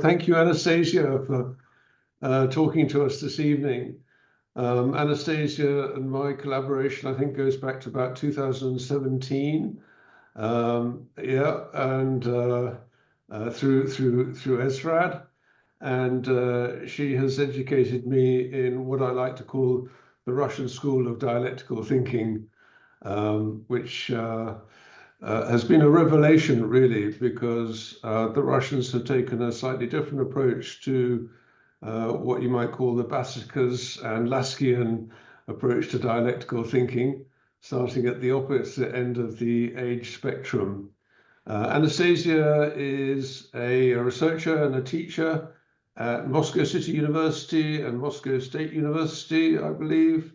Thank you, Anastasia, for talking to us this evening. Anastasia and my collaboration, I think, goes back to about 2017. Yeah, and through ESRAD, and she has educated me in what I like to call the Russian School of Dialectical Thinking, which has been a revelation, really, because the Russians have taken a slightly different approach to what you might call the Basikas and Laskian approach to dialectical thinking, starting at the opposite end of the age spectrum. Anastasia is a researcher and a teacher at Moscow City University and Moscow State University, I believe.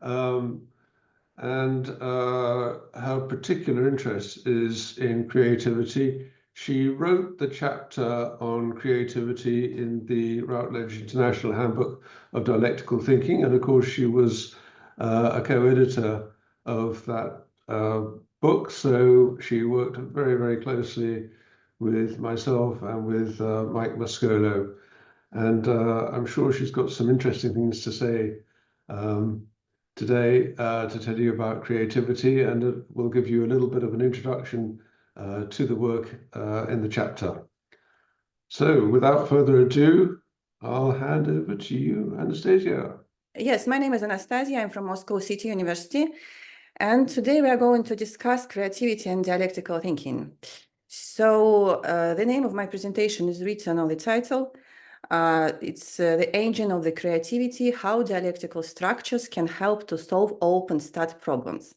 And her particular interest is in creativity. She wrote the chapter on creativity in the Routledge International Handbook of Dialectical Thinking, and of course she was a co-editor of that book, so she worked very, very closely with myself and with Mike Mascolo, and I'm sure she's got some interesting things to say today to tell you about creativity, and it will give you a little bit of an introduction to the work in the chapter. So without further ado, I'll hand over to you, Anastasia. Yes, my name is Anastasia. I'm from Moscow City University. And today we are going to discuss creativity and dialectical thinking. So the name of my presentation is written on the title. It's the engine of the creativity, how dialectical structures can help to solve open stat problems.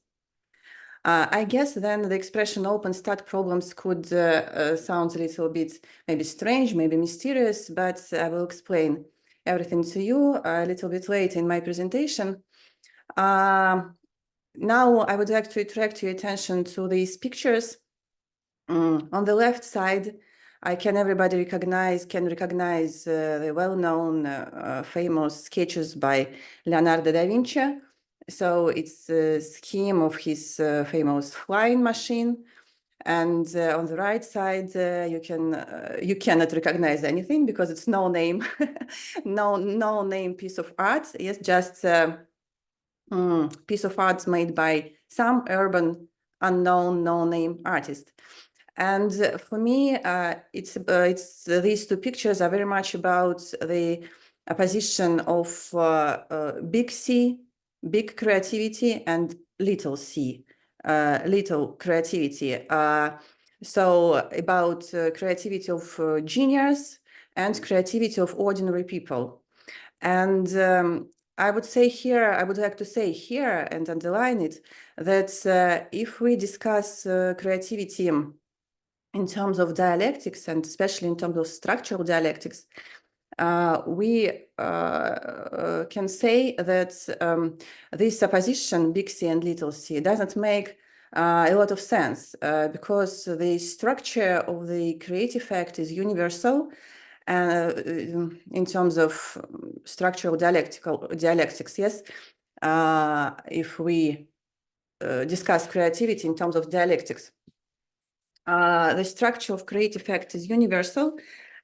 I guess then the expression open stat problems could sound a little bit maybe strange, maybe mysterious, but I will explain everything to you a little bit later in my presentation. Now I would like to attract your attention to these pictures. On the left side, everybody can recognize the well-known famous sketches by Leonardo da Vinci. So it's a scheme of his famous flying machine. And on the right side, you cannot recognize anything because it's no name, no name piece of art. Yes, just piece of art made by some urban unknown no-name artist. And for me, it's these two pictures are very much about the opposition of big C, big creativity, and little c, little creativity. So about creativity of genius and creativity of ordinary people. And I would like to say here and underline it, that if we discuss creativity in terms of dialectics, and especially in terms of structural dialectics, we can say that this opposition, big C and little c, doesn't make a lot of sense because the structure of the creative act is universal. In terms of structural dialectics, yes, if we discuss creativity in terms of dialectics, the structure of creative act is universal,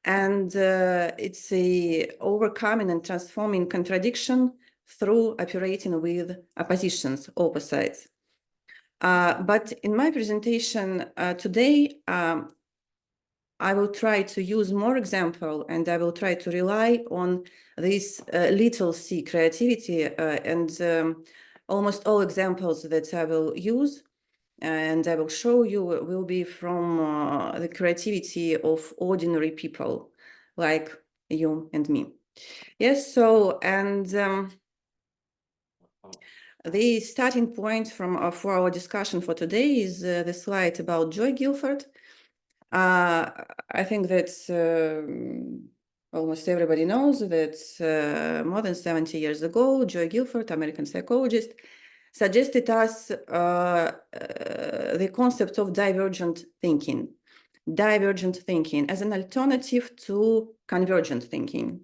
and it's a overcoming and transforming contradiction through operating with oppositions, opposites. But in my presentation today, I will try to use more example, and I will try to rely on this little c creativity, and almost all examples that I will use and I will show you will be from the creativity of ordinary people like you and me. Yes, so, and the starting point for our discussion for today is the slide about Joy Guilford. I think that almost everybody knows that more than 70 years ago, Joy Guilford, American psychologist, suggested us the concept of divergent thinking as an alternative to convergent thinking.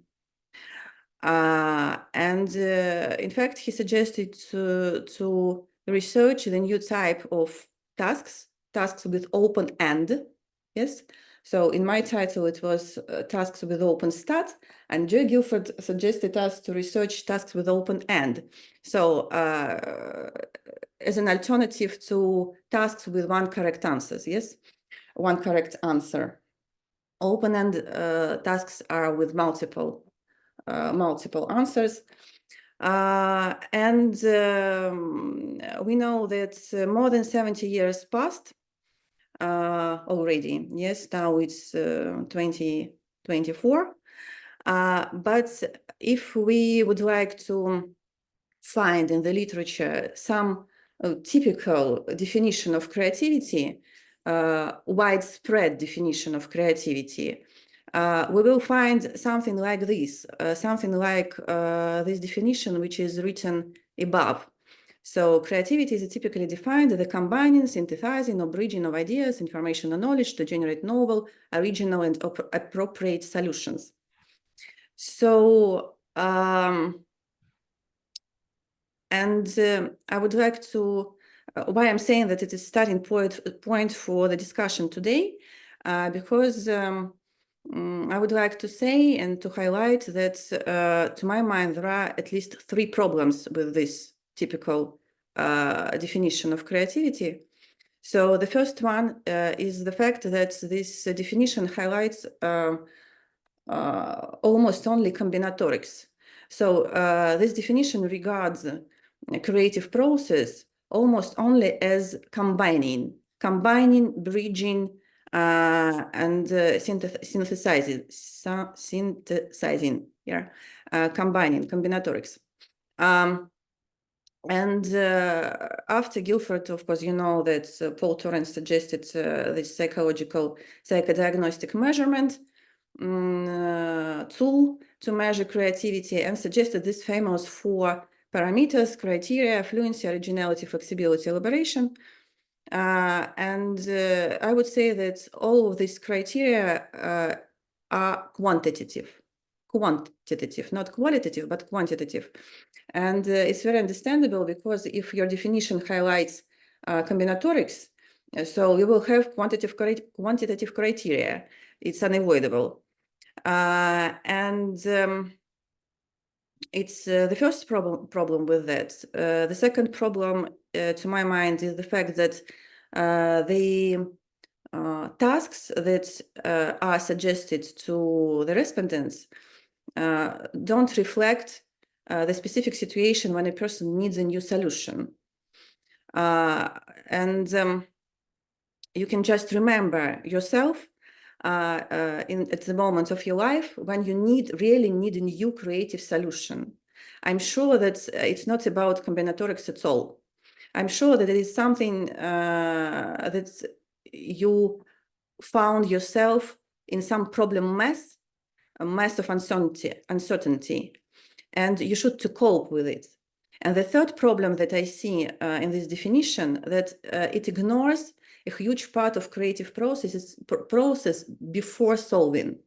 And in fact, he suggested to research the new type of tasks with open end. Yes, So in my title, it was tasks with open start, and Joy Guilford suggested us to research tasks with open end. So as an alternative to tasks with one correct answers, yes, one correct answer. Open-end tasks are with multiple answers. And we know that more than 70 years passed already. Yes, now it's 2024. But if we would like to find in the literature some typical definition of creativity, widespread definition of creativity, we will find something like this, this definition, which is written above. So creativity is typically defined as the combining, synthesizing, or bridging of ideas, information, and knowledge to generate novel, original, and appropriate solutions. So, I would like to, why I'm saying that it is starting point for the discussion today, because I would like to say and to highlight that, to my mind, there are at least 3 problems with this typical definition of creativity. So the first one is the fact that this definition highlights almost only combinatorics. So this definition regards a creative process almost only as combining, bridging, and synthesizing, yeah, combining, combinatorics. And after Guilford, of course, you know that Paul Torrance suggested this psychodiagnostic measurement tool to measure creativity, and suggested this famous 4 parameters: criteria, fluency, originality, flexibility, elaboration. And I would say that all of these criteria are quantitative, not qualitative, but quantitative. And it's very understandable, because if your definition highlights combinatorics, so you will have quantitative criteria. It's unavoidable. It's the first problem with that. The second problem, to my mind, is the fact that the tasks that are suggested to the respondents don't reflect the specific situation when a person needs a new solution. You can just remember yourself at the moment of your life when you really need a new creative solution. I'm sure that it's not about combinatorics at all. I'm sure that it is something that you found yourself in some problem mess, a mess of uncertainty, and you should to cope with it. And the third problem that I see in this definition, that it ignores a huge part of creative process before solving.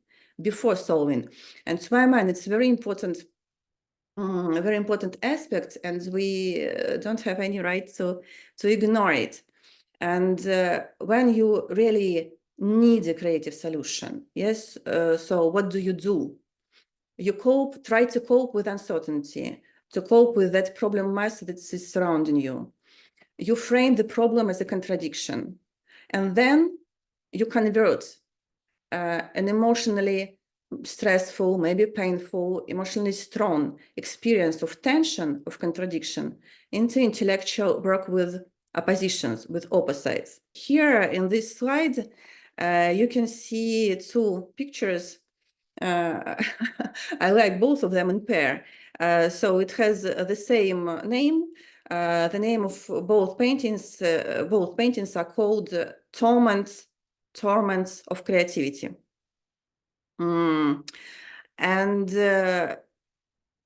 And to my mind, it's a very important aspect, and we don't have any right to ignore it. And when you really need a creative solution, yes, so what do? You try to cope with uncertainty, to cope with that problem mass that is surrounding you. You frame the problem as a contradiction, and then you convert an emotionally stressful, maybe painful, emotionally strong experience of tension, of contradiction, into intellectual work with oppositions, with opposites. Here in this slide, you can see 2 pictures. I like both of them in pair. So it has the same name. The name of both paintings are called Torments of Creativity. And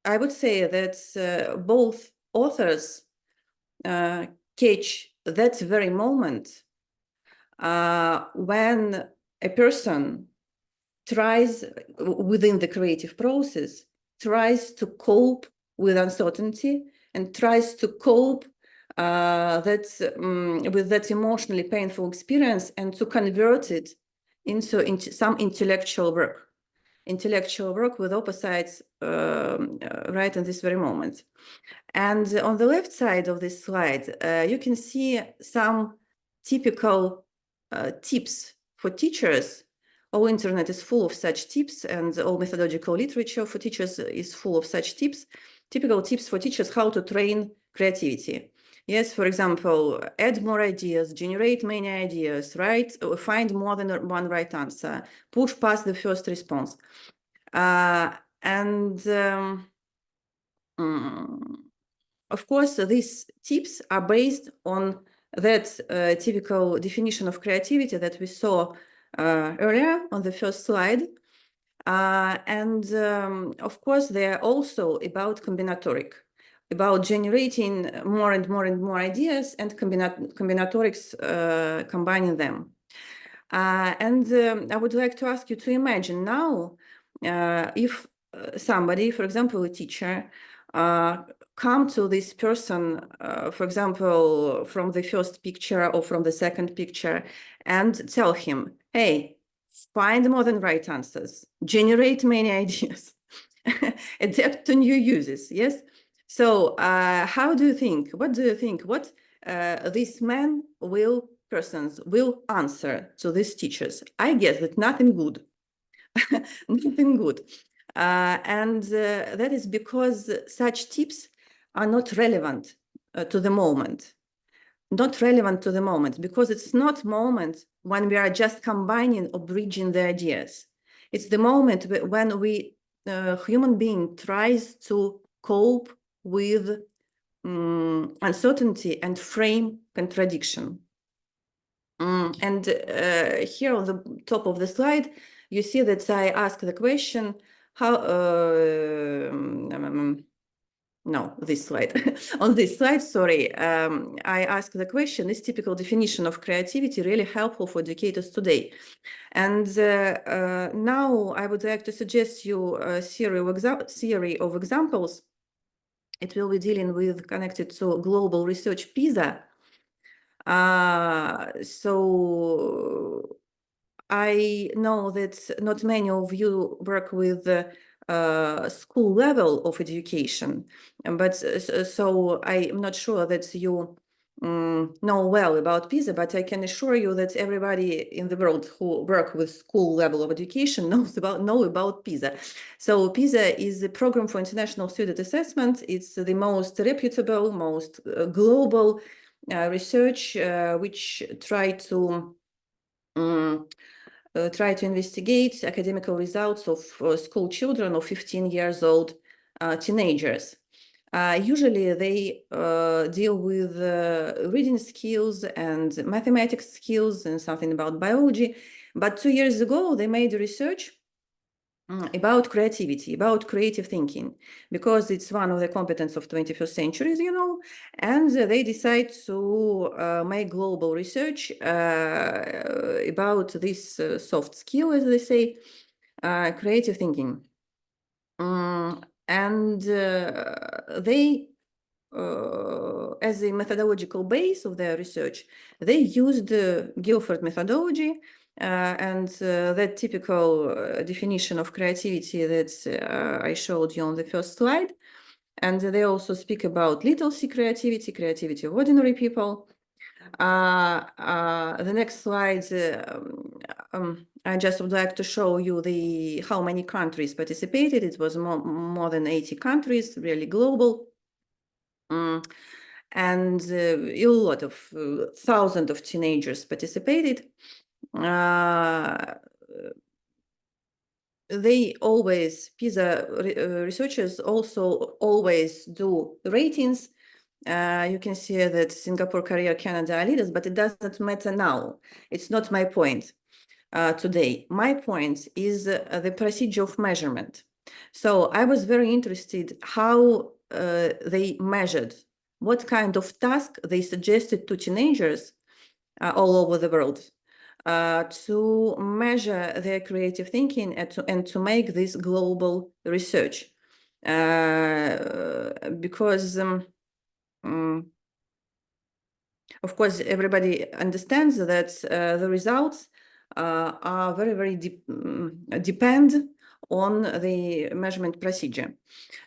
I would say that both authors catch that very moment when a person tries, within the creative process, tries to cope with uncertainty and tries to cope with that emotionally painful experience and to convert it into some intellectual work with opposites right in this very moment. And on the left side of this slide, you can see some typical tips for teachers. All internet is full of such tips, and all methodological literature for teachers is full of such tips. Typical tips for teachers how to train creativity. Yes, for example, add more ideas, generate many ideas, right? Find more than one right answer, push past the first response. Of course, these tips are based on that typical definition of creativity that we saw earlier on the first slide. Of course, they are also about combinatoric, about generating more and more and more ideas and combinatorics, combining them. I would like to ask you to imagine now if somebody, for example, a teacher, come to this person, for example, from the first picture or from the second picture, and tell him, hey, find more than right answers, generate many ideas, adapt to new uses, yes? So how do you think, what do you think, what these persons will answer to these teachers? I guess that nothing good, nothing good. That is because such tips are not relevant to the moment. Not relevant to the moment, because it's not moment when we are just combining or bridging the ideas. It's the moment when human being tries to cope with uncertainty and frame contradiction. Here on the top of the slide, you see that I ask the question, how, no, this slide. On this slide, sorry, I ask the question, is typical definition of creativity really helpful for educators today? And now I would like to suggest you a series of examples. It will be dealing with connected to global research PISA. So I know that not many of you work with the school level of education, but so I'm not sure that you know well about PISA, but I can assure you that everybody in the world who work with school level of education know about PISA. So PISA is the Program for International Student Assessment. It's the most reputable, most global research which try to investigate academic results of school children of 15 years old teenagers. Usually they deal with reading skills and mathematics skills and something about biology. But 2 years ago, they made research about creativity, about creative thinking, because it's one of the competence of 21st centuries, you know, and they decide to make global research about this soft skill, as they say, creative thinking. They, as a methodological base of their research, they used the Guilford methodology, and that typical definition of creativity that I showed you on the first slide. And they also speak about little c creativity, creativity of ordinary people. The next slide, I just would like to show you how many countries participated. It was more than 80 countries, really global. And a lot of thousands of teenagers participated. They always, PISA researchers also always do ratings. You can see that Singapore, Korea, Canada are leaders, but it doesn't matter now. It's not my point today. My point is the procedure of measurement. So I was very interested how they measured, what kind of task they suggested to teenagers all over the world to measure their creative thinking and to make this global research. Because of course, everybody understands that the results are very depend on the measurement procedure.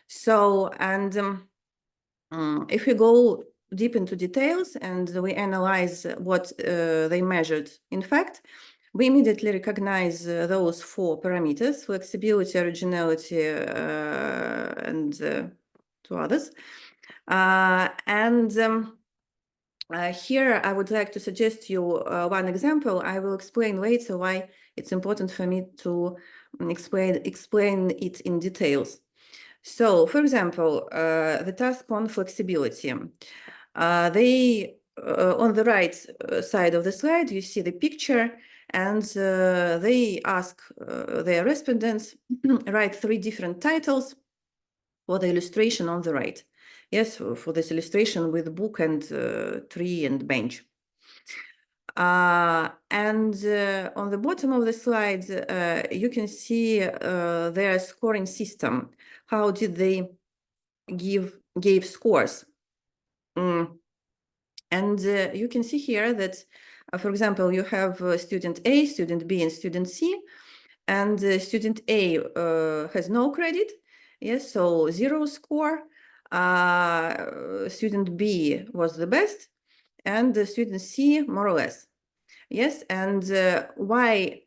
So, and if we go deep into details and we analyze what they measured, in fact, we immediately recognize those 4 parameters: flexibility, originality, and 2 others. Here I would like to suggest you one example. I will explain later why it's important for me to explain it in details. So, for example, the task on flexibility. They on the right side of the slide, you see the picture, and they ask their respondents write 3 different titles for the illustration on the right. Yes, for this illustration with book and tree and bench. On the bottom of the slide, you can see their scoring system. How did they gave scores? And you can see here that, for example, you have student A, student B, and student C. And student A has no credit. Yes, so 0 score. Student B was the best, and student C more or less. Yes, and why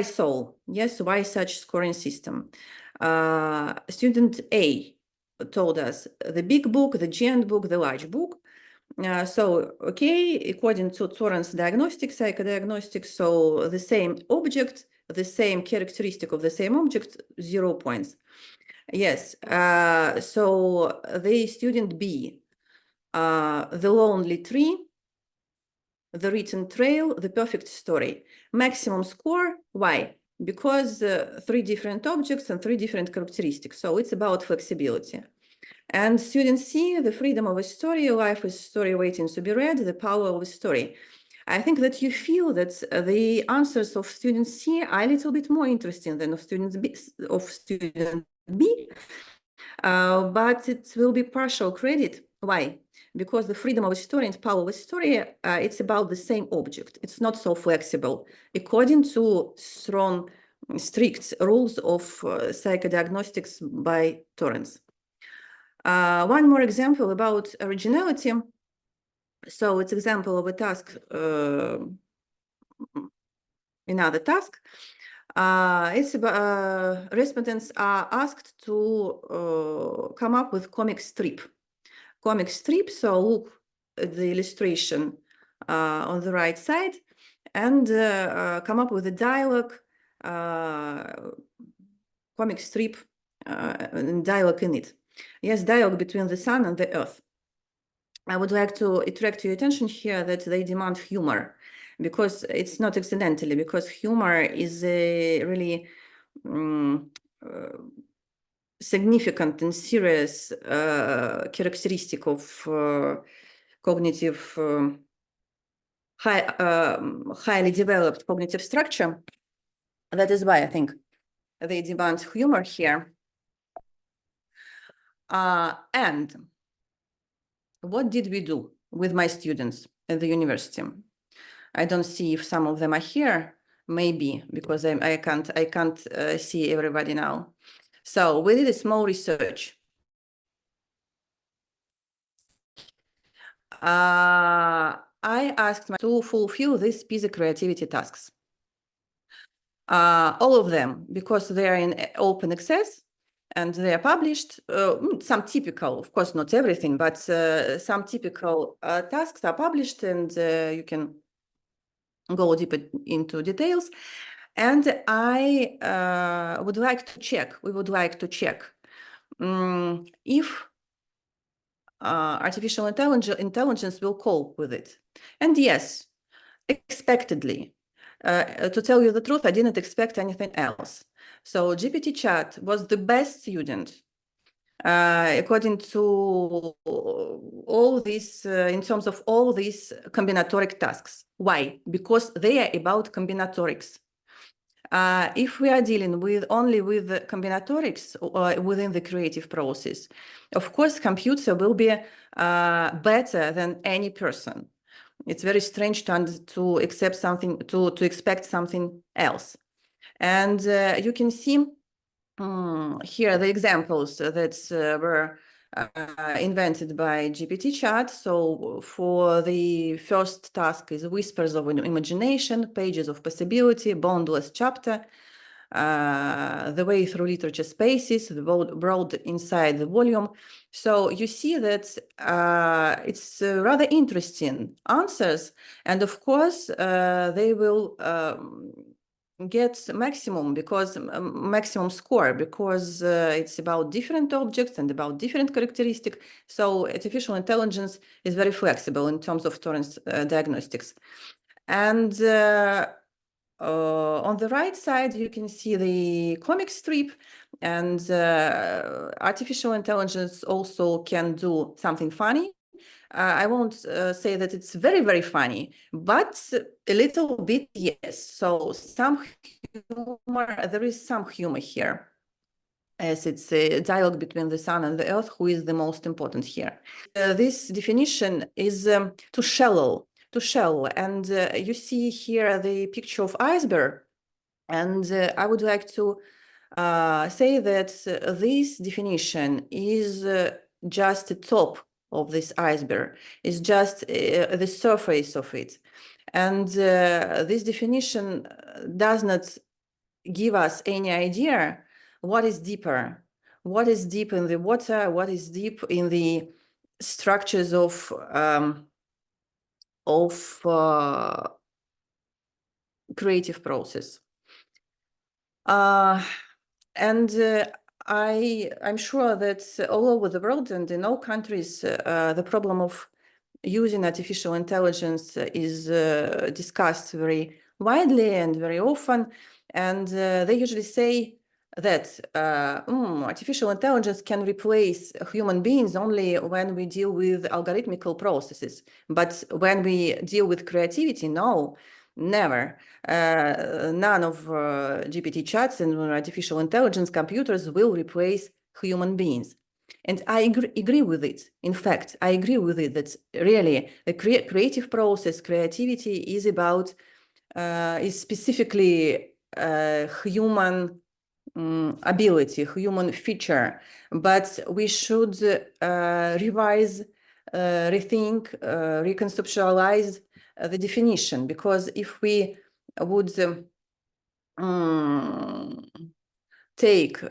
so? Yes, why such scoring system? Student A told us the big book, the giant book, the large book. So, okay, according to Torrance diagnostics, psychodiagnostics, so the same object, the same characteristic of the same object, 0 points. Yes, so the student B, the lonely tree, the written trail, the perfect story. Maximum score, why? Because 3 different objects and 3 different characteristics. So it's about flexibility. And student C, the freedom of a story, life is a story waiting to be read, the power of a story. I think that you feel that the answers of student C are a little bit more interesting than of student B, but it will be partial credit. Why? Because the freedom of a story and power of a story, it's about the same object. It's not so flexible, according to strong, strict rules of psychodiagnostics by Torrance. One more example about originality. So it's example of a task, another task. It's about, respondents are asked to come up with comic strip. So look at the illustration on the right side and come up with a dialogue, comic strip, and dialogue in it. Yes, dialogue between the sun and the earth. I would like to attract your attention here that they demand humor, because it's not accidentally, because humor is a really significant and serious characteristic of cognitive, highly developed cognitive structure. That is why I think they demand humor here. And what did we do with my students at the university? I don't see if some of them are here, maybe, because I can't see everybody now. So we did a small research. I asked them to fulfill these piece of creativity tasks. All of them, because they are in open access and they are published. Some typical, of course, not everything, but some typical tasks are published, and you can go deeper into details. And I would like to check, we would like to check if artificial intelligence will cope with it. And yes, expectedly. To tell you the truth, I didn't expect anything else. So GPT chat was the best student according to all these, in terms of all these combinatoric tasks. Why? Because they are about combinatorics. If we are dealing with only with the combinatorics within the creative process, of course, computer will be better than any person. It's very strange to accept something, to expect something else. And you can see here the examples that were invented by GPT chat. So for the first task is whispers of imagination, pages of possibility, boundless chapter, the way through literature spaces, the broad inside the volume. So you see that it's rather interesting answers. And of course, they will get maximum score because it's about different objects and about different characteristics. So artificial intelligence is very flexible in terms of Torrance diagnostics. And on the right side, you can see the comic strip, and artificial intelligence also can do something funny. I won't say that it's very, very funny, but a little bit, yes. So some humor, there is some humor here, as it's a dialogue between the sun and the earth, who is the most important here. This definition is too shallow. And you see here the picture of iceberg. And I would like to say that this definition is just the top of this iceberg, is just the surface of it. And this definition does not give us any idea what is deeper, what is deep in the water, what is deep in the structures of creative process. And I'm sure that all over the world and in all countries, the problem of using artificial intelligence is discussed very widely and very often. And they usually say that artificial intelligence can replace human beings only when we deal with algorithmical processes. But when we deal with creativity, no, never. None of GPT chats and artificial intelligence computers will replace human beings. And I agree with it. In fact, I agree with it that really the creative process, creativity is about, is specifically human ability, human feature. But we should revise, rethink, reconceptualize the definition, because if we would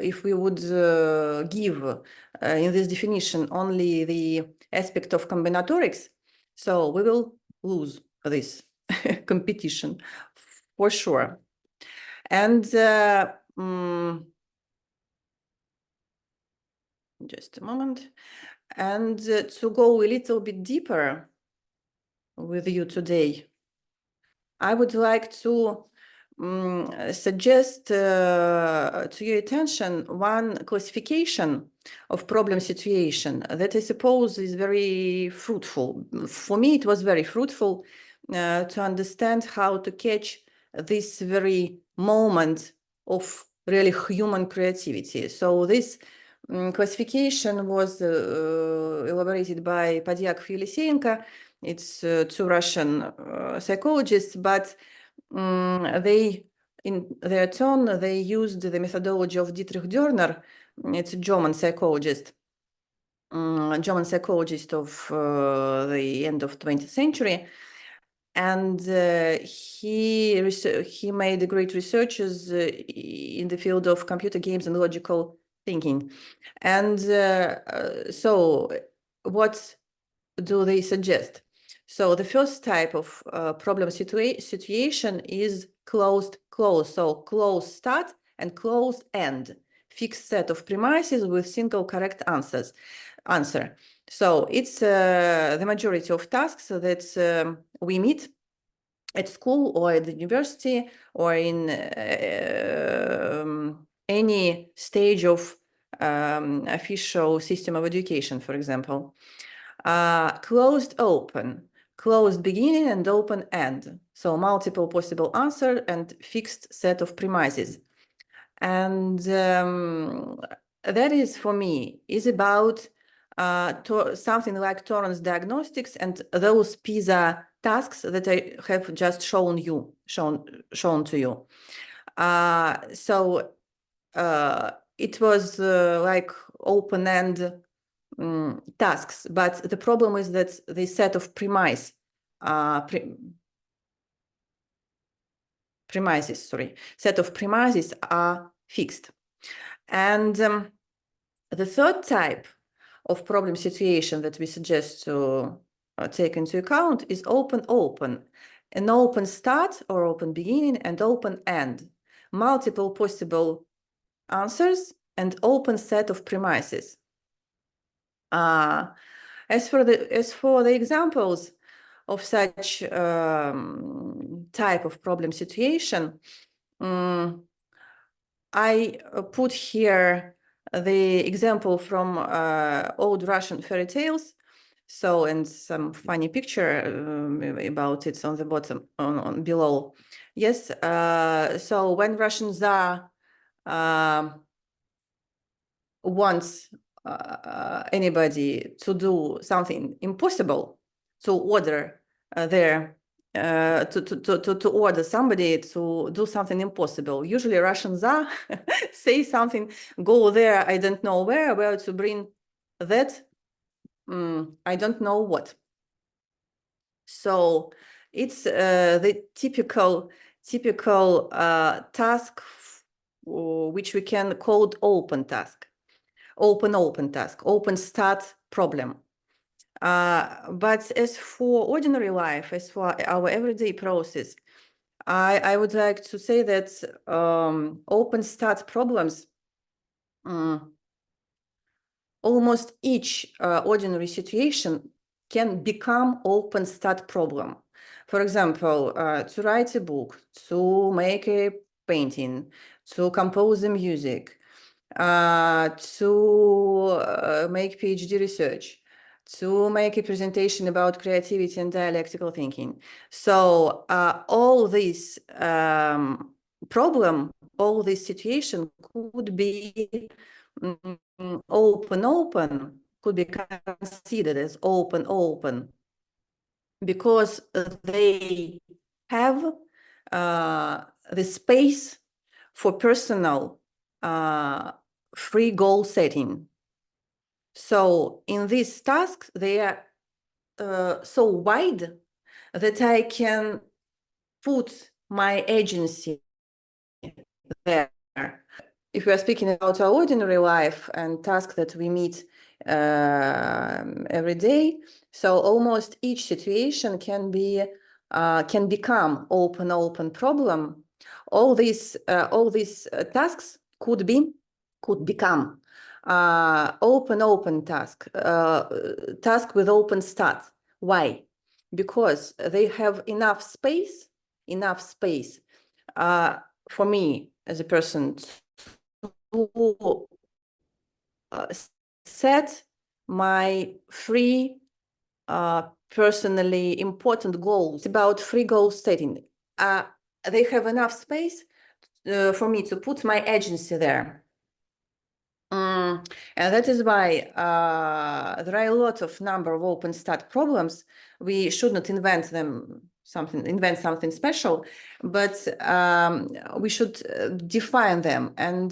if we would give in this definition only the aspect of combinatorics, so we will lose this competition for sure. And just a moment. And to go a little bit deeper with you today, I would like to suggest to your attention one classification of problem situation that I suppose is very fruitful. For me, it was very fruitful to understand how to catch this very moment of really human creativity. So this classification was elaborated by Padiak Filisenko. It's two Russian psychologists, but they, in their turn, they used the methodology of Dietrich Dörner. It's a German psychologist, of the end of 20th century. And he made great researches in the field of computer games and logical thinking. And so what do they suggest? So the first type of problem situation is closed close. So closed start and closed end. Fixed set of premises with single correct answer. So it's the majority of tasks that we meet at school or at the university or in any stage of official system of education, for example. Closed open, closed beginning and open end. So multiple possible answer and fixed set of premises. And that is, for me, is about something like Torrance diagnostics and those PISA tasks that I have just shown to you. So it was like open-end tasks, but the problem is that the set of premises, set of premises are fixed. And the third type of problem situation that we suggest to take into account is open-open, an open start or open beginning and open end, multiple possible answers and open set of premises. As for the examples of such type of problem situation, I put here the example from old Russian fairy tales. So, and some funny picture about it on the bottom, on below. Yes. So when Russian Tsar wants anybody to do something impossible, to order to order somebody to do something impossible. Usually Russian Tsar say something, go there, I don't know where to bring that, I don't know what. So it's the typical task which we can call open task, open task, open start problem. But as for ordinary life, as for our everyday process, I would like to say that open start problems, almost each ordinary situation can become open start problem. For example, to write a book, to make a painting, to compose the music, to make PhD research, to make a presentation about creativity and dialectical thinking. So all this problem, all this situation could be open, could be considered as open, because they have the space for personal free goal setting. So in these tasks, they are so wide that I can put my agency there. If we are speaking about our ordinary life and tasks that we meet every day, so almost each situation can become open problem. All these tasks could become open task with open start. Why? Because they have enough space for me as a person to set my free personally important goals. About free goal setting, they have enough space for me to put my agency there. And that is why there are a lot of number of open start problems. We should not invent something special, but we should define them. And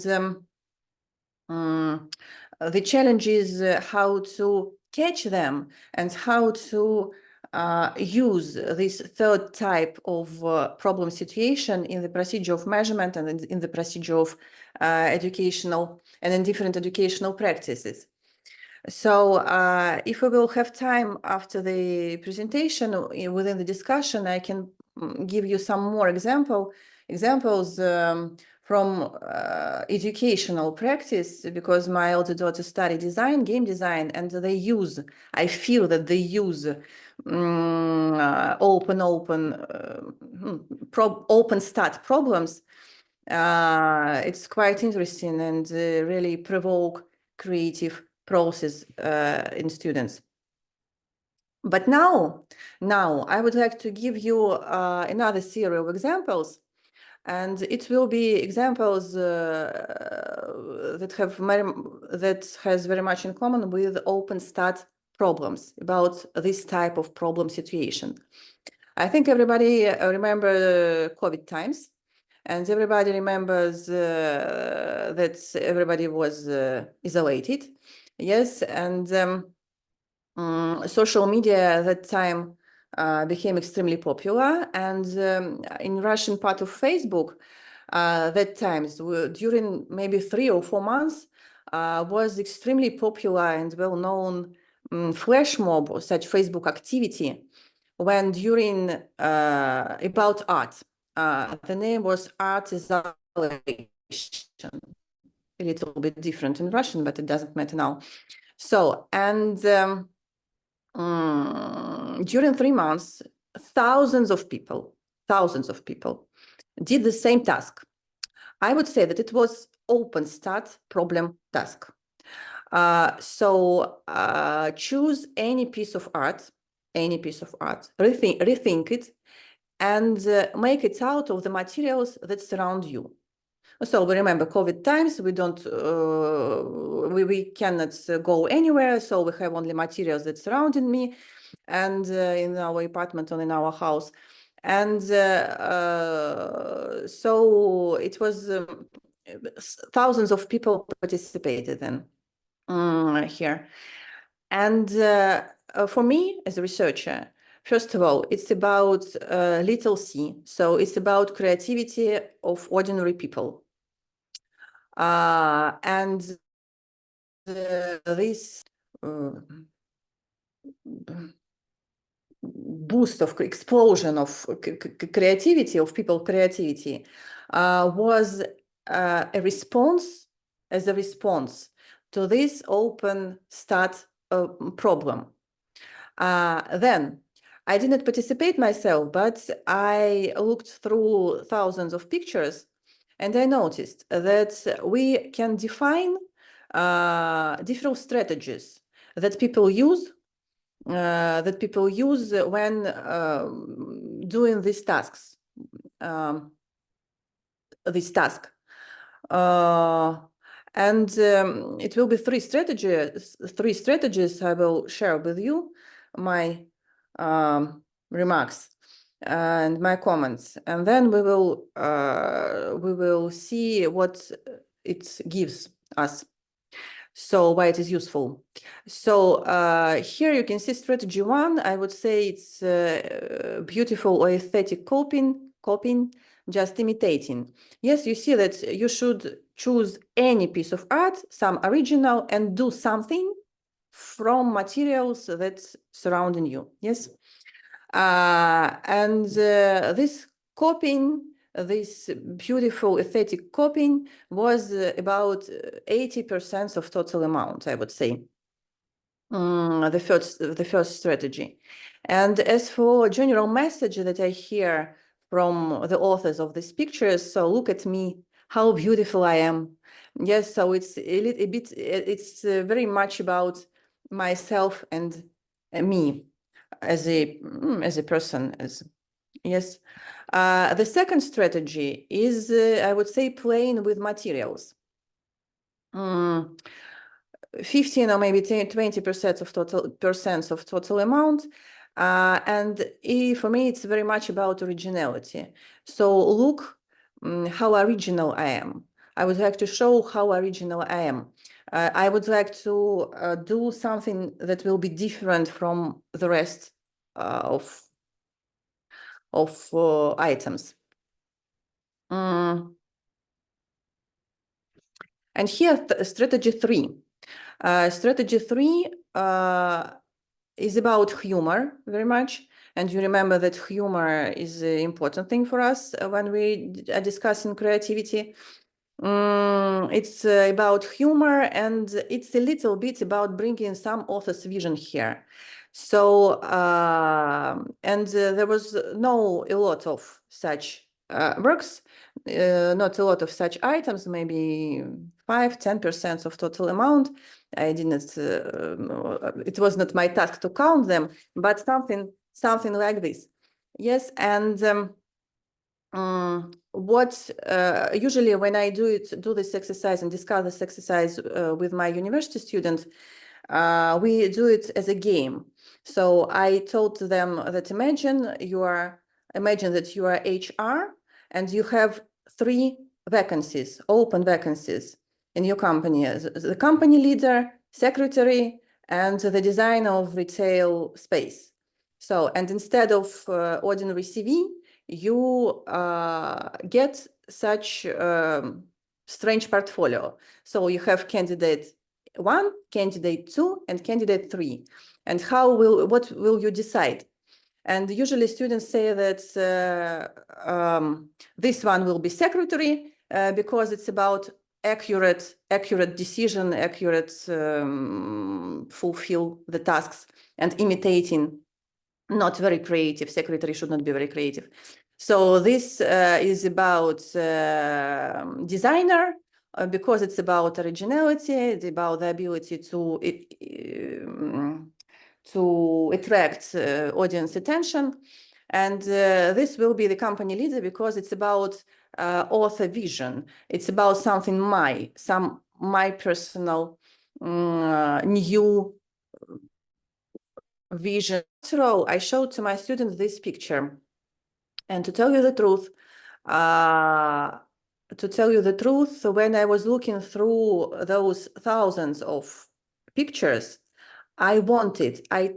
the challenge is how to catch them and how to use this third type of problem situation in the procedure of measurement and in the procedure of educational and in different educational practices. So if we will have time after the presentation, within the discussion, I can give you some more examples from educational practice, because my older daughter studied game design, and I feel that they use open start problems. It's quite interesting and really provoke creative process in students. But now I would like to give you another series of examples, and it will be examples that has very much in common with open start problems, about this type of problem situation. I think everybody remember COVID times, and everybody remembers that everybody was isolated. Yes, and social media at that time became extremely popular, and in Russian part of Facebook, that times during maybe 3 or 4 months was extremely popular and well-known flash mob or such Facebook activity when during about art. The name was art isolation. A little bit different in Russian, but it doesn't matter now. So, and during 3 months, thousands of people did the same task. I would say that it was open start problem task. So choose any piece of art, rethink it, and make it out of the materials that surround you. So we remember COVID times, we don't, we cannot go anywhere, so we have only materials that surrounded me and in our apartment or in our house. And so it was thousands of people participated in here. And for me as a researcher, first of all, it's about little c. So it's about creativity of ordinary people. And this boost of explosion of creativity, of people creativity, was a response to this open start problem. Then I didn't participate myself, but I looked through thousands of pictures and I noticed that we can define different strategies that people use when doing these tasks. This task. And it will be three strategies I will share with you, my remarks and my comments, and then we will see what it gives us, so why it is useful. So here you can see strategy 1. I would say it's beautiful or aesthetic copying, just imitating. Yes, you see that you should choose any piece of art, some original, and do something from materials that surrounding you. Yes, and this copying, this beautiful aesthetic copying was about 80% of total amount, I would say. The first strategy. And as for general message that I hear from the authors of these pictures, so look at me, how beautiful I am. Yes, so it's a little bit, it's very much about myself and me as a person. Yes. The second strategy is, I would say, playing with materials. 15 or maybe 20% of total amount. And for me, it's very much about originality. So look how original I am. I would like to show how original I am. I would like to do something that will be different from the rest of items. And here, strategy 3. Strategy 3 is about humor very much. And you remember that humor is an important thing for us when we are discussing creativity. It's about humor, and it's a little bit about bringing some author's vision here. So, and there was a lot of such works, not a lot of such items, maybe 5–10% of total amount. I didn't, it was not my task to count them, but something like this. Yes, and what usually when I do this exercise and discuss this exercise with my university students, we do it as a game. So I told them that imagine that you are HR and you have 3 vacancies, open vacancies in your company: the company leader, secretary, and the designer of retail space. So, and instead of ordinary CV, you get such strange portfolio. So you have candidate 1, candidate 2, and candidate 3. And what will you decide? And usually students say that this one will be secretary because it's about accurate decision, fulfill the tasks, and imitating, not very creative. Secretary should not be very creative. So this is about designer, because it's about originality, it's about the ability to attract audience attention. And this will be the company leader because it's about author vision. It's about something my personal new vision. So I showed to my students this picture. And to tell you the truth, when I was looking through those thousands of pictures, I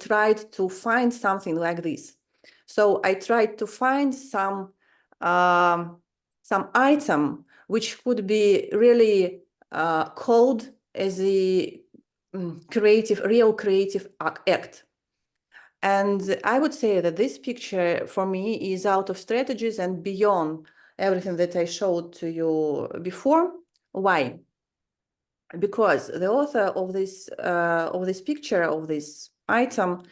tried to find something like this. So I tried to find some item which could be really called as a real creative act. And I would say that this picture for me is out of strategies and beyond everything that I showed to you before. Why? Because the author of this picture, of this item,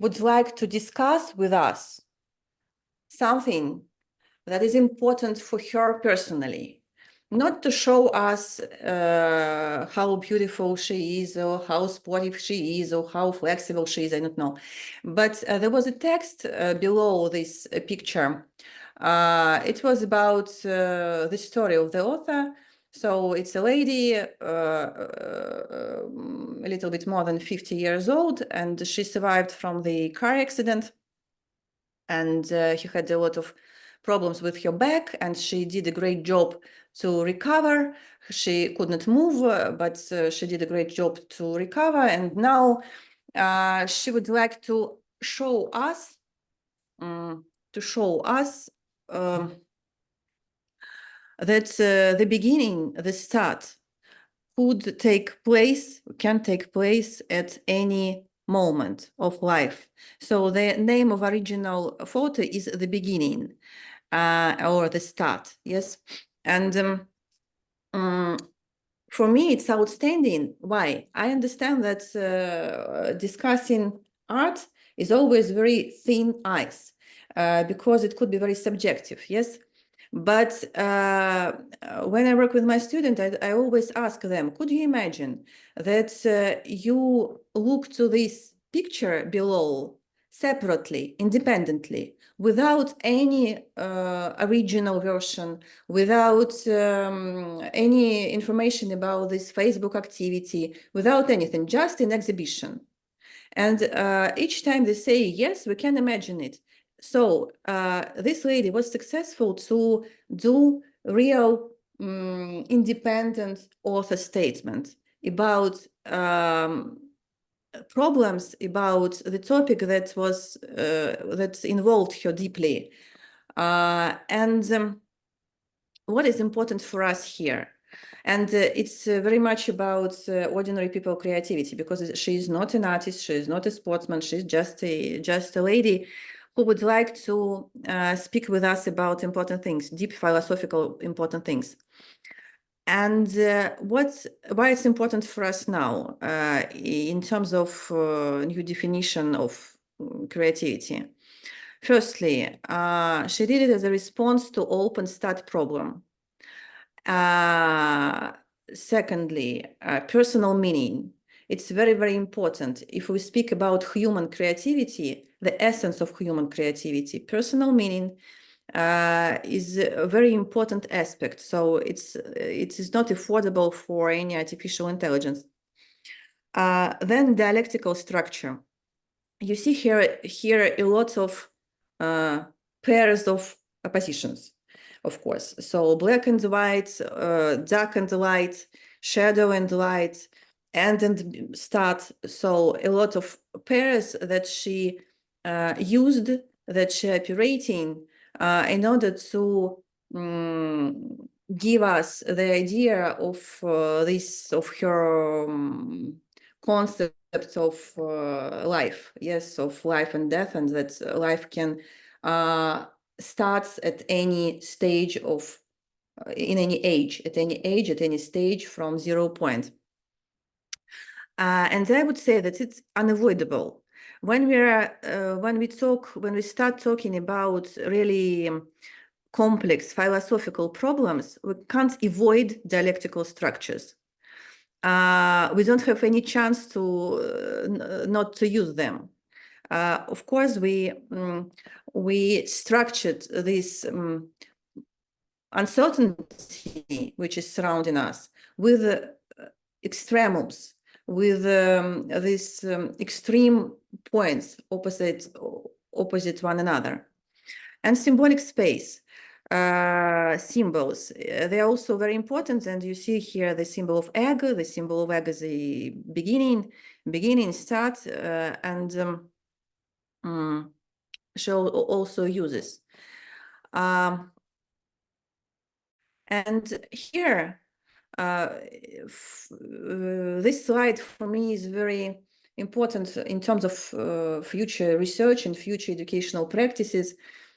would like to discuss with us something that is important for her personally, not to show us how beautiful she is, or how sportive she is, or how flexible she is, I don't know. But there was a text below this picture. It was about the story of the author. So it's a lady, a little bit more than 50 years old, and she survived from the car accident. And she had a lot of problems with her back, and she did a great job to recover. She could not move, but she did a great job to recover. And now she would like to show us, that the beginning, the start, can take place at any moment of life. So the name of original photo is the beginning, or the start, yes. And for me, it's outstanding. Why? I understand that discussing art is always very thin ice, because it could be very subjective, yes. But when I work with my student, I always ask them, could you imagine that you look to this picture below separately, independently, without any original version, without any information about this Facebook activity, without anything, just an exhibition. And each time they say, yes, we can imagine it. So this lady was successful to do real independent author statement about problems, about the topic that was that involved her deeply. And what is important for us here? And it's very much about ordinary people creativity, because she is not an artist, she is not a sportsman, she's just a lady who would like to speak with us about important things, deep philosophical important things. And why it's important for us now in terms of new definition of creativity. Firstly, she did it as a response to open stat problem. Secondly, personal meaning. It's very, very important. If we speak about human creativity, the essence of human creativity, personal meaning is a very important aspect. So it is not affordable for any artificial intelligence. Then dialectical structure. You see here a lot of pairs of oppositions, of course. So black and white, dark and light, shadow and light, end and start. So a lot of pairs that she used, that she operating in order to give us the idea of of her concept of life, yes, of life and death, and that life can starts at any stage of in any age, at any stage from 0 point. And I would say that it's unavoidable when we start talking about really complex philosophical problems. We can't avoid dialectical structures. We don't have any chance to not to use them. Of course, we structured this uncertainty which is surrounding us with extremes, with these extreme points opposite one another. And symbolic space, symbols, they're also very important. And you see here the symbol of egg. The symbol of egg is the beginning, start, and show also uses. And here, this slide for me is very important in terms of future research and future educational practices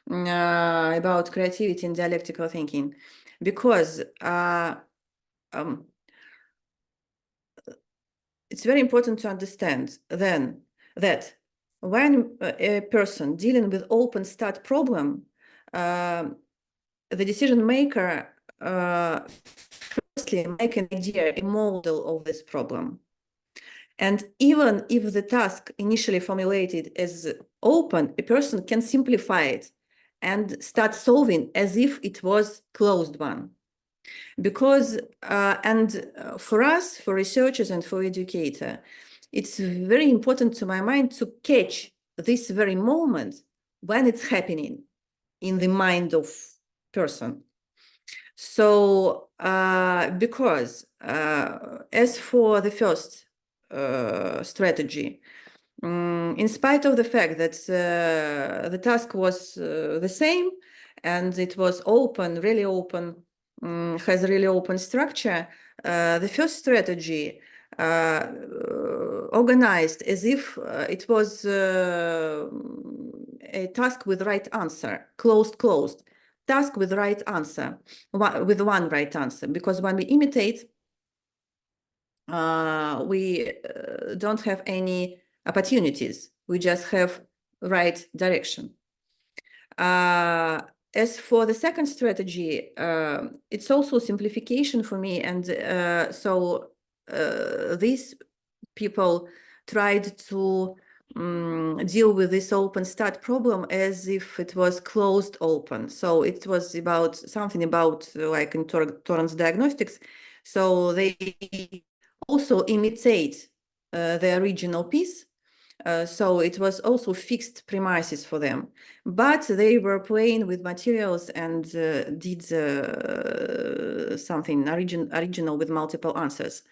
about creativity and dialectical thinking, because it's very important to understand then that when a person dealing with open start problem, the decision maker firstly make an idea, a model of this problem. And even if the task initially formulated as open, a person can simplify it and start solving as if it was closed one. Because, for us, for researchers and for educator, it's very important to my mind to catch this very moment when it's happening in the mind of person. So, because as for the first strategy, in spite of the fact that the task was the same and it was open, really open, has a really open structure, the first strategy organized as if it was a task with right answer, closed, task with right answer, with one right answer, because when we imitate, we don't have any opportunities. We just have right direction. As for the second strategy, it's also simplification for me. And so these people tried to deal with this open start problem as if it was closed open. So it was about something about like in Torrance diagnostics. So they also imitate the original piece. So it was also fixed premises for them, but they were playing with materials and did something original with multiple answers.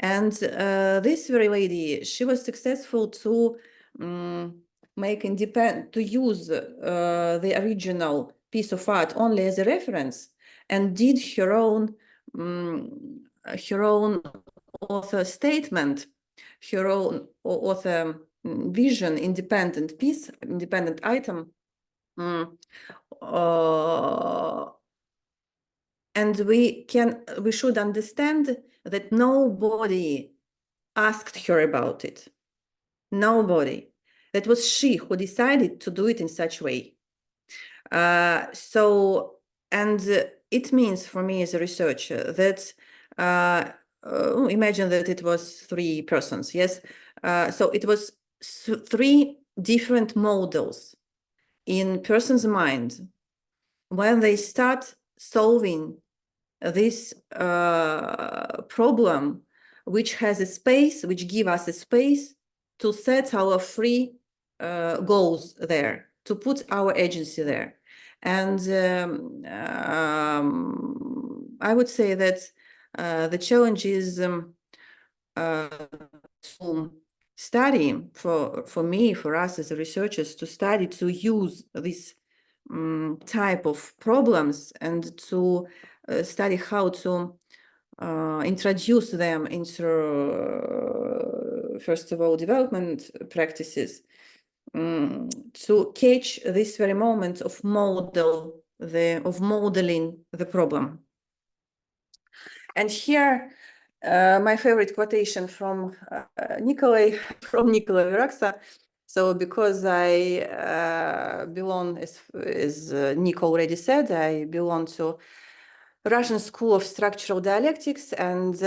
And this very lady, she was successful to use the original piece of art only as a reference, and did her own author statement, her own author vision, independent piece, independent item. And we should understand that nobody asked her about it. Nobody. That was she who decided to do it in such a way. So, and it means for me as a researcher that imagine that it was 3 persons, yes? So it was 3 different models in person's mind. when they start solving this problem, which has a space, which give us a space to set our free goals there, to put our agency there. And I would say that the challenge is to study for me, for us as researchers, to study, to use this type of problems and to study how to introduce them into, first of all, development practices, to catch this very moment of modeling the problem. And here, my favorite quotation from Nikolai Viraksa. So because I belong, as Nico already said, I belong to Russian School of Structural Dialectics, and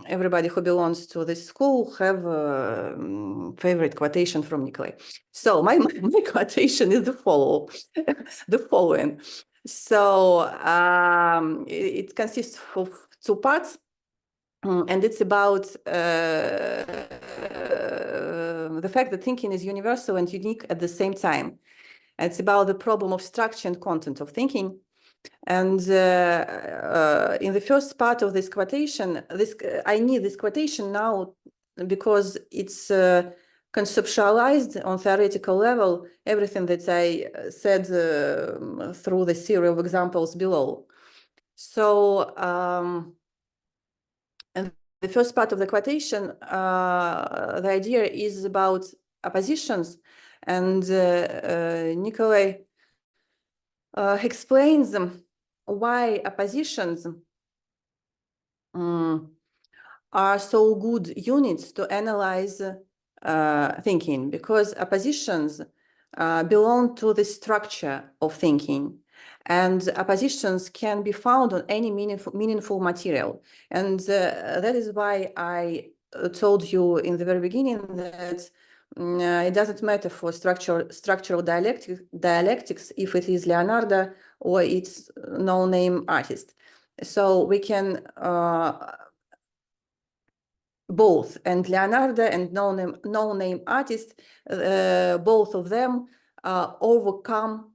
everybody who belongs to this school have a favorite quotation from Nikolai. So my quotation is the following. So it consists of two parts. And it's about the fact that thinking is universal and unique at the same time. And it's about the problem of structure and content of thinking. And in the first part of this quotation, I need this quotation now because it's conceptualized on theoretical level, everything that I said through the series of examples below. So, and the first part of the quotation, the idea is about oppositions, and Nikolai explains why oppositions are so good units to analyze thinking, because oppositions belong to the structure of thinking. And oppositions can be found on any meaningful material. And that is why I told you in the very beginning that it doesn't matter for structural dialectics if it is Leonardo or it's no-name artist. So we can both, and Leonardo and no-name artist, both of them overcome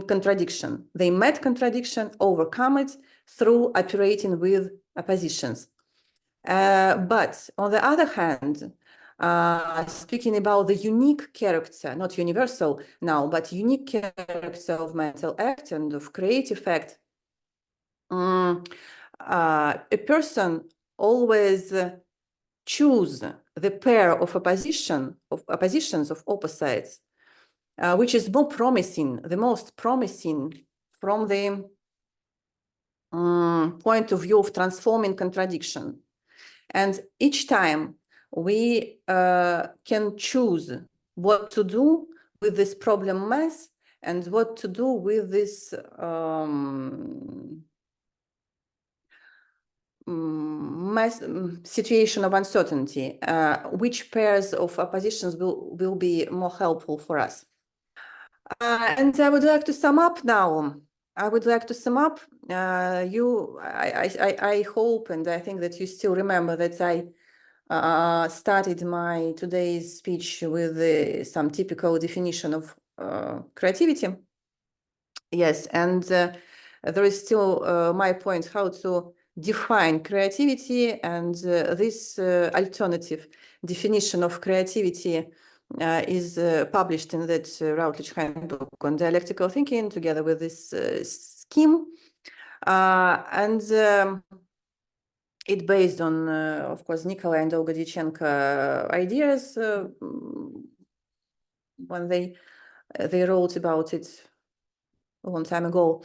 contradiction. They met contradiction, overcome it through operating with oppositions. But on the other hand, speaking about the unique character, not universal now, but unique character of mental act and of creative act, a person always choose the pair of oppositions of opposites, which is more promising, the most promising from the point of view of transforming contradiction. And each time we can choose what to do with this problem mass and what to do with this situation of uncertainty, which pairs of oppositions will be more helpful for us. And I would like to sum up now. I would like to sum up. I hope and I think that you still remember that I started my today's speech with some typical definition of creativity. Yes, and there is still my point how to define creativity, and this alternative definition of creativity is published in that Routledge Handbook on Dialectical Thinking together with this scheme. And it based on, of course, Nikolai and Olga Dichenko ideas when they wrote about it a long time ago.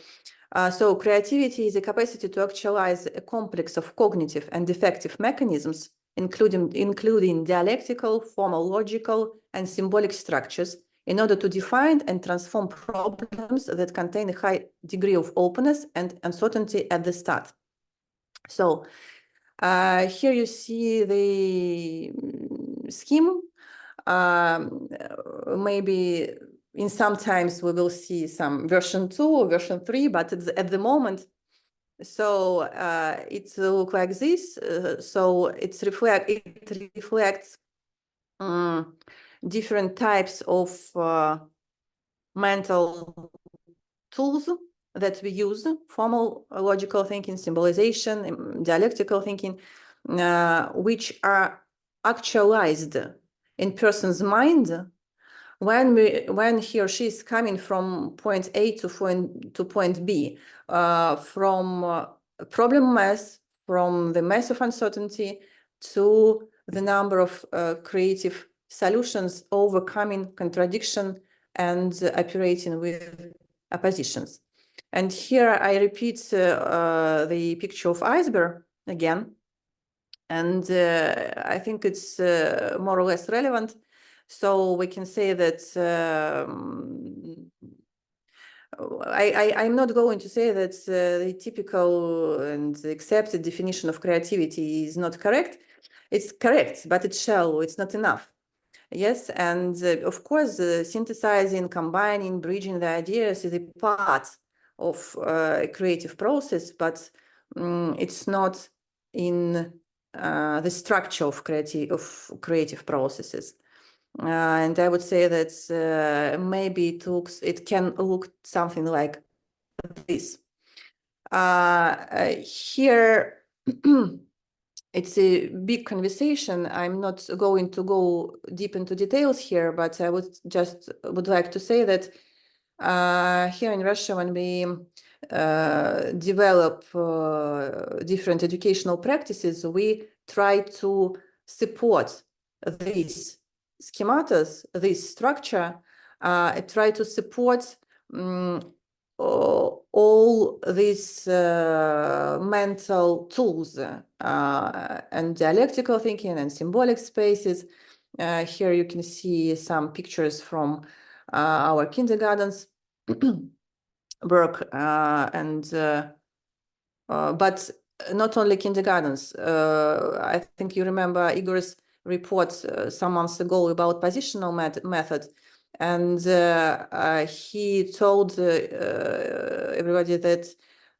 So creativity is a capacity to actualize a complex of cognitive and affective mechanisms, including dialectical, formal, logical, and symbolic structures, in order to define and transform problems that contain a high degree of openness and uncertainty at the start. So here you see the scheme. Maybe in sometimes we will see some version 2 or version 3, but at the moment, so it looks like this. So it reflects different types of mental tools that we use: formal logical thinking, symbolization, dialectical thinking, which are actualized in person's mind when he or she is coming from point A to point B, from problem mass, from the mass of uncertainty to the number of creative solutions, overcoming contradiction and operating with oppositions. And here I repeat the picture of iceberg again, and I think it's more or less relevant. So we can say that I'm not going to say that the typical and accepted definition of creativity is not correct. It's correct, but it's shallow, it's not enough. Yes, and of course, synthesizing, combining, bridging the ideas is a part of a creative process, but it's not in the structure of creative processes. And I would say that maybe it can look something like this. Here, it's a big conversation. I'm not going to go deep into details here, but I would like to say that here in Russia, when we develop different educational practices, we try to support these schematas, this structure, try to support all these mental tools and dialectical thinking and symbolic spaces. Here you can see some pictures from our kindergartens work, but not only kindergartens. I think you remember Igor's report some months ago about positional method, and he told everybody that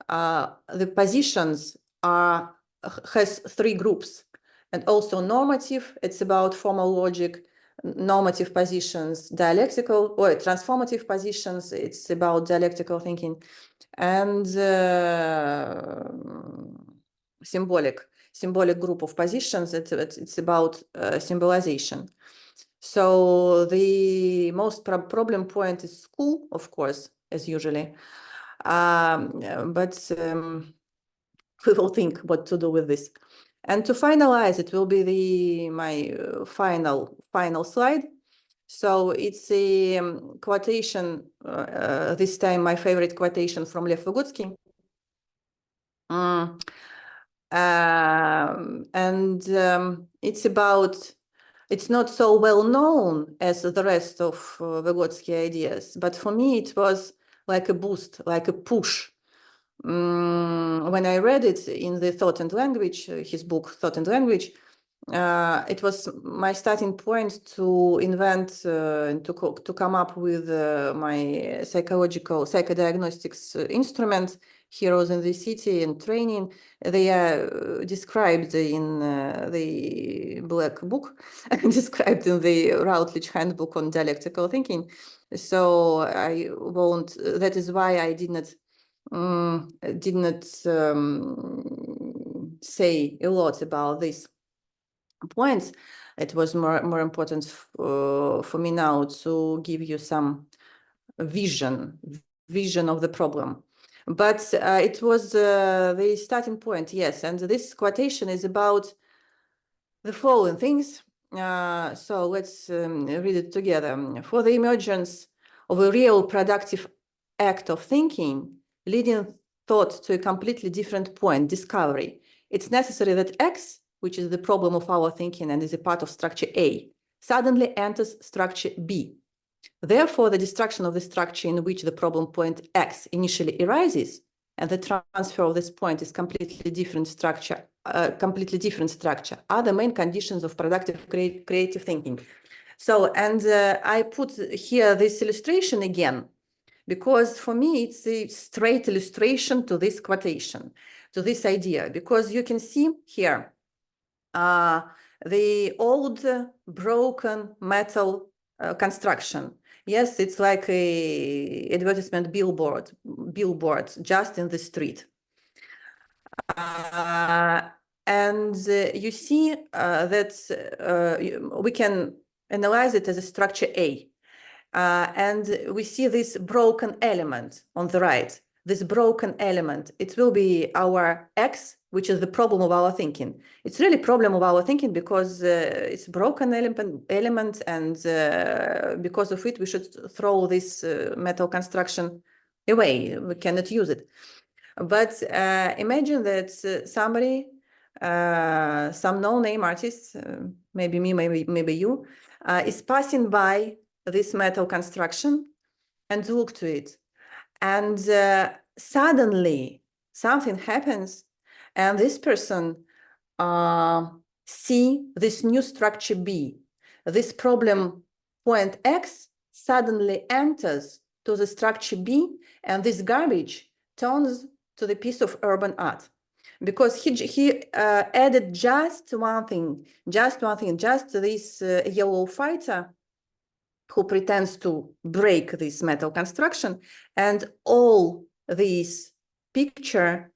the positions has 3 groups, and also normative. It's about formal logic. Normative positions, dialectical or transformative positions. It's about dialectical thinking, and symbolic group of positions. It's about symbolization. So the most problem point is school, of course, as usually, but we will think what to do with this. And to finalize, it will be my final slide. So it's a quotation, this time my favorite quotation from Lev Vygotsky. It's not so well known as the rest of Vygotsky ideas, but for me it was like a boost, like a push. When I read it in the Thought and Language, his book Thought and Language, it was my starting point to invent and to come up with my psychodiagnostics instrument, Heroes in the City and Training. They are described in the Black Book, described in the Routledge Handbook on Dialectical Thinking. So I won't. That is why I did not say a lot about this points. It was more important for me now to give you some vision of the problem. But it was the starting point, yes. And this quotation is about the following things. So let's read it together. For the emergence of a real productive act of thinking, leading thought to a completely different point, discovery, it's necessary that X, which is the problem of our thinking and is a part of structure A, suddenly enters structure B. Therefore, the destruction of the structure in which the problem point X initially arises and the transfer of this point is completely different structure are the main conditions of productive creative thinking. So, and I put here this illustration again, because for me, it's a straight illustration to this quotation, to this idea, because you can see here the old broken metal construction. Yes, it's like a advertisement billboard just in the street. And you see that we can analyze it as a structure A. And we see this broken element on the right. This broken element, it will be our X, which is the problem of our thinking. It's really problem of our thinking because it's broken element, and because of it, we should throw this metal construction away. We cannot use it. But imagine that somebody, some no-name artist, maybe me, maybe you, is passing by this metal construction and look to it. And suddenly something happens, and this person see this new structure B. This problem point X suddenly enters to the structure B, and this garbage turns to the piece of urban art, because he added just one thing, just this yellow fighter who pretends to break this metal construction, and all this picture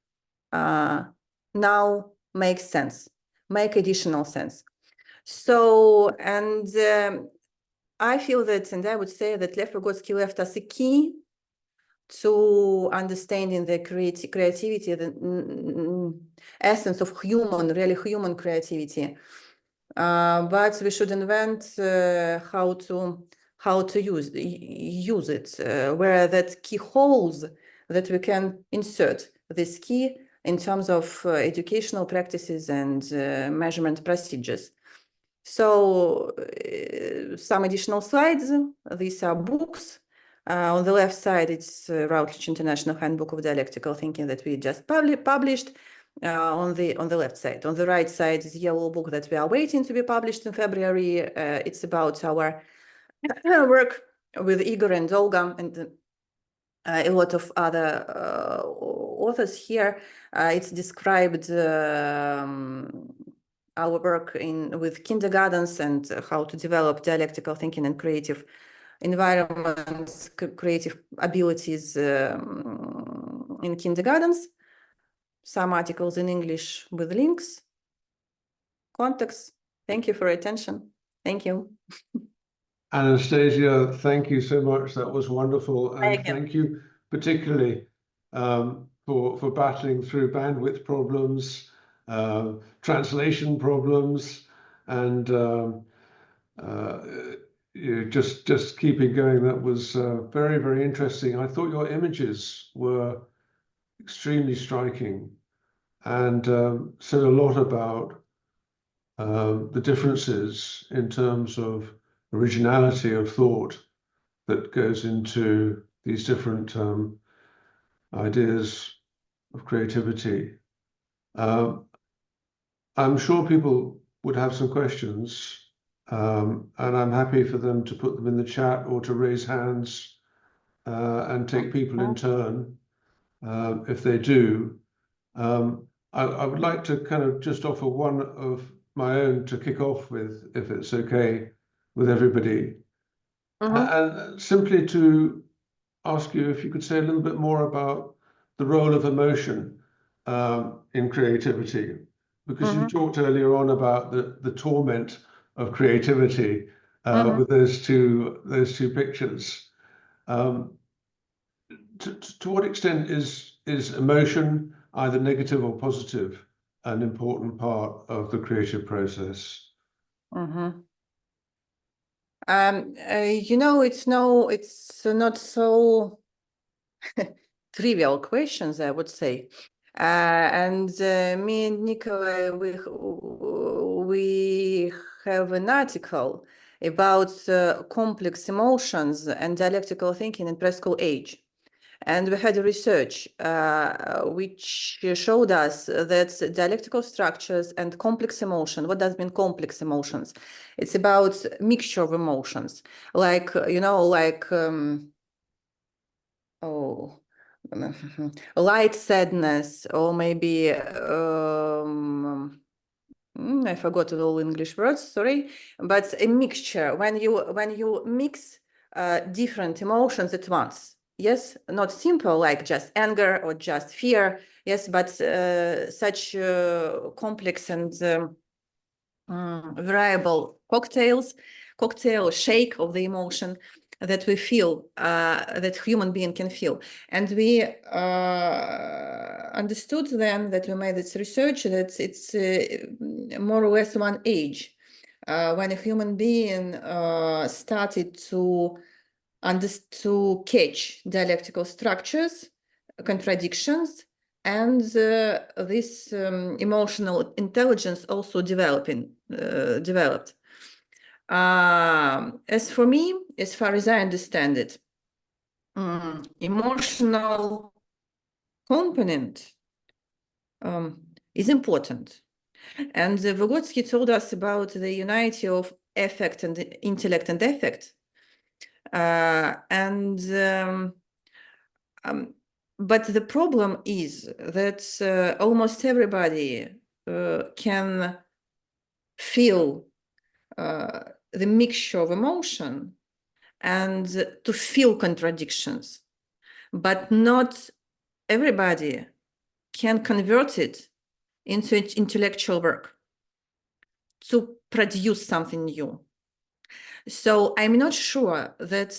now makes sense, make additional sense. So, and I feel that, and I would say that Lev Vygotsky left us a key to understanding the creativity, the essence of really human creativity. But we should invent how to use it, where that key holes that we can insert this key in terms of educational practices and measurement procedures. So some additional slides. These are books. On the left side, it's Routledge International Handbook of Dialectical Thinking that we just published. On the left side. On the right side is a yellow book that we are waiting to be published in February. It's about our work with Igor and Olga and a lot of other authors here. It's described our work with kindergartens and how to develop dialectical thinking and creative environments, creative abilities in kindergartens. Some articles in English with links, context. Thank you for your attention. Thank you. Anastasia, thank you so much. That was wonderful. And thank you particularly for battling through bandwidth problems, translation problems, and just keeping going. That was very, very interesting. I thought your images were extremely striking and said a lot about the differences in terms of originality of thought that goes into these different ideas of creativity. I'm sure people would have some questions, and I'm happy for them to put them in the chat or to raise hands and take people in turn if they do. I would like to kind of just offer one of my own to kick off with, if it's okay with everybody. And simply to ask you if you could say a little bit more about the role of emotion in creativity, because you talked earlier on about the torment of creativity with those two pictures. To what extent is emotion, either negative or positive, an important part of the creative process? It's not so trivial questions, I would say. And me and Nikolai, we have an article about complex emotions and dialectical thinking in preschool age. And we had a research which showed us that dialectical structures and complex emotion, what does mean complex emotions? It's about mixture of emotions, like, you know, like, light sadness, or maybe, I forgot all English words, sorry, but a mixture, when you mix different emotions at once. Yes, not simple like just anger or just fear, yes, but such complex and variable cocktail shake of the emotion that we feel, that human being can feel. And we understood then that we made this research that it's more or less one age when a human being started to catch dialectical structures, contradictions, and this emotional intelligence also developed. As for me, as far as I understand it, emotional component is important. And Vygotsky told us about the unity of affect and intellect and affect. But the problem is that almost everybody can feel the mixture of emotion and to feel contradictions, but not everybody can convert it into intellectual work to produce something new. So I'm not sure that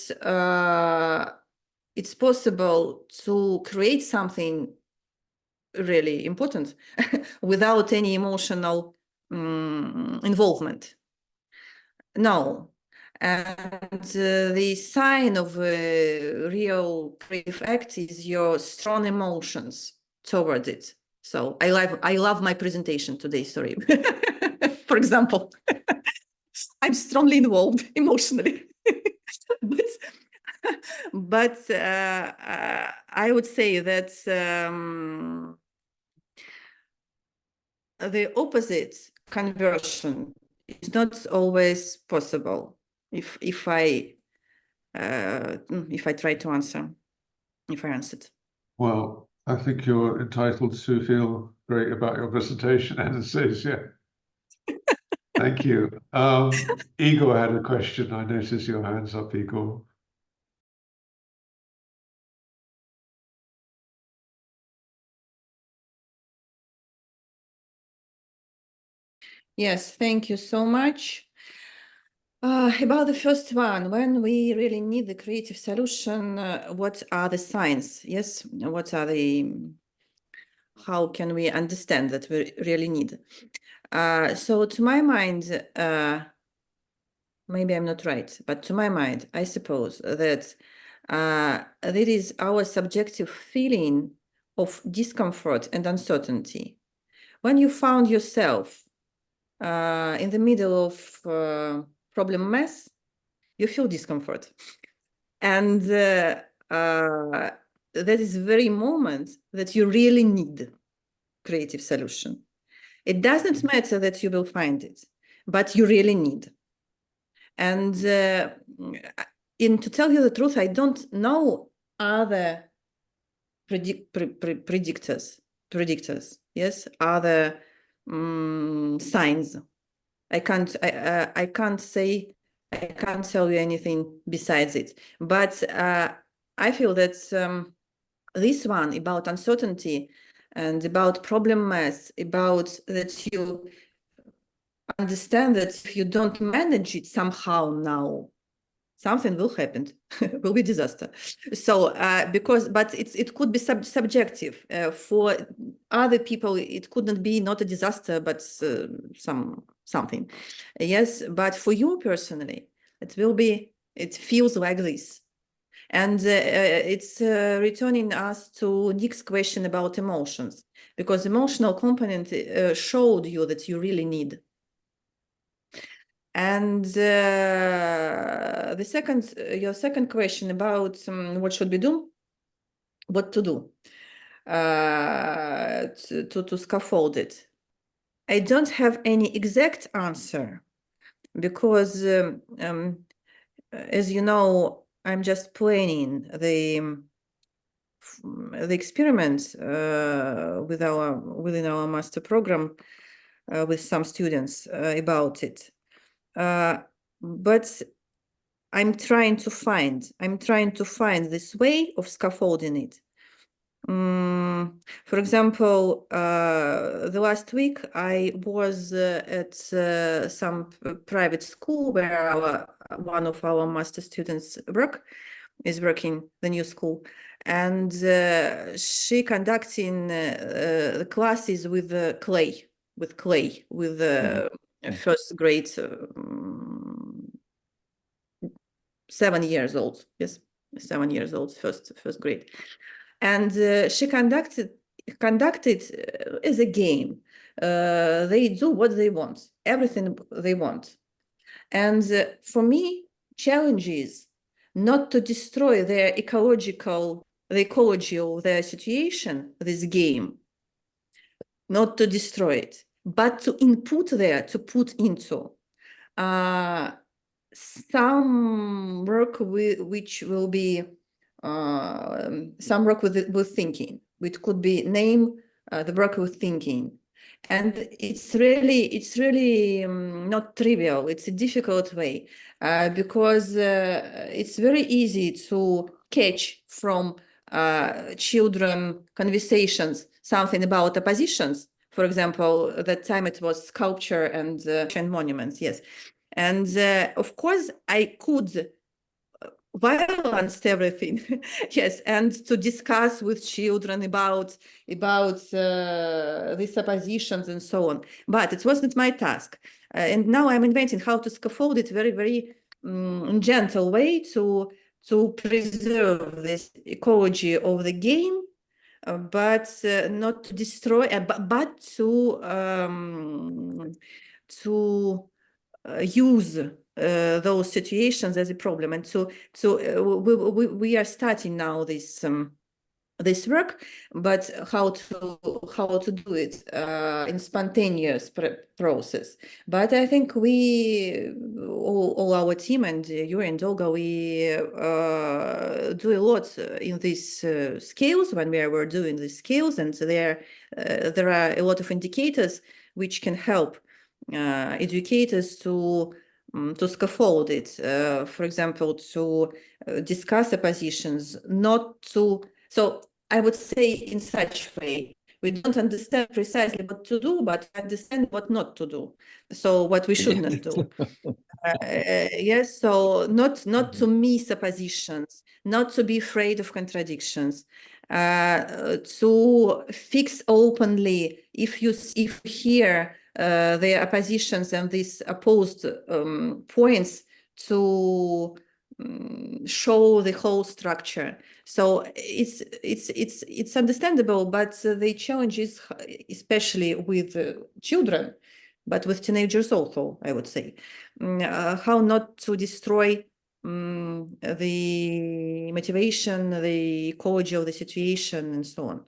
it's possible to create something really important without any emotional involvement. No. And the sign of a real creative act is your strong emotions towards it. So I love my presentation today, sorry. For example, I'm strongly involved emotionally. but I would say that the opposite conversion is not always possible. If I try to answer, if I answered. Well, I think you're entitled to feel great about your presentation, Anastasia. Thank you. Igor had a question. I noticed your hands up, Igor. Yes, thank you so much. About the first one, when we really need the creative solution, what are the signs? Yes, what are how can we understand that we really need? So to my mind, maybe I'm not right, but to my mind, I suppose that that is our subjective feeling of discomfort and uncertainty. When you found yourself in the middle of problem mess, you feel discomfort. And that is the very moment that you really need creative solution. It doesn't matter that you will find it, but you really need. And to tell you the truth, I don't know other predictors, yes, other signs. I can't say, I can't tell you anything besides it. But I feel that this one about uncertainty and about problem mass, about that you understand that if you don't manage it somehow now, something will happen, will be disaster. So but it could be subjective. For other people, it couldn't be not a disaster, but something. Yes, but for you personally, it feels like this. And it's returning us to Nick's question about emotions, because emotional component showed you that you really need. And your second question about what should we do? what to do to scaffold it. I don't have any exact answer because, as you know, I'm just planning the experiment within our master program with some students about it. But I'm trying to find this way of scaffolding it. For example, the last week I was at some private school where one of our master students is working the new school, and she conducting the classes with clay, with first grade, 7 years old. Yes, 7 years old, first grade. And she conducted as a game. They do what they want, everything they want. And for me, challenge is not to destroy the ecology of their situation, this game, not to destroy it, but to input there, to put into some work which will be some work with thinking, which could be name the work with thinking. And it's really not trivial. It's a difficult way because it's very easy to catch from children conversations something about oppositions. For example, that time it was sculpture and monuments, yes. And of course, I could violence everything, yes, and to discuss with children about these oppositions and so on. But it wasn't my task. And now I'm inventing how to scaffold it very, very gentle way to preserve this ecology of the game, but not to destroy, but to use those situations as a problem. And so we are starting now this work, but how to do it in spontaneous process. But I think we all our team and you and Olga, we do a lot in these scales when we were doing these scales, and so there are a lot of indicators which can help educators to scaffold it. For example, to discuss oppositions, not to. So I would say in such way, we don't understand precisely what to do, but understand what not to do. So what we should not do. Yes, so not to miss oppositions, not to be afraid of contradictions, to fix openly if you hear the oppositions and these opposed points, to show the whole structure. So it's understandable, but the challenge is, especially with children, but with teenagers also, I would say, how not to destroy the motivation, the ecology of the situation, and so on.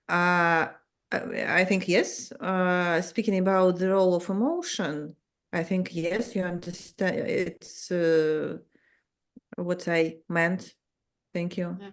I think yes. Speaking about the role of emotion, I think yes, you understand. It's what I meant. Thank you. Yeah.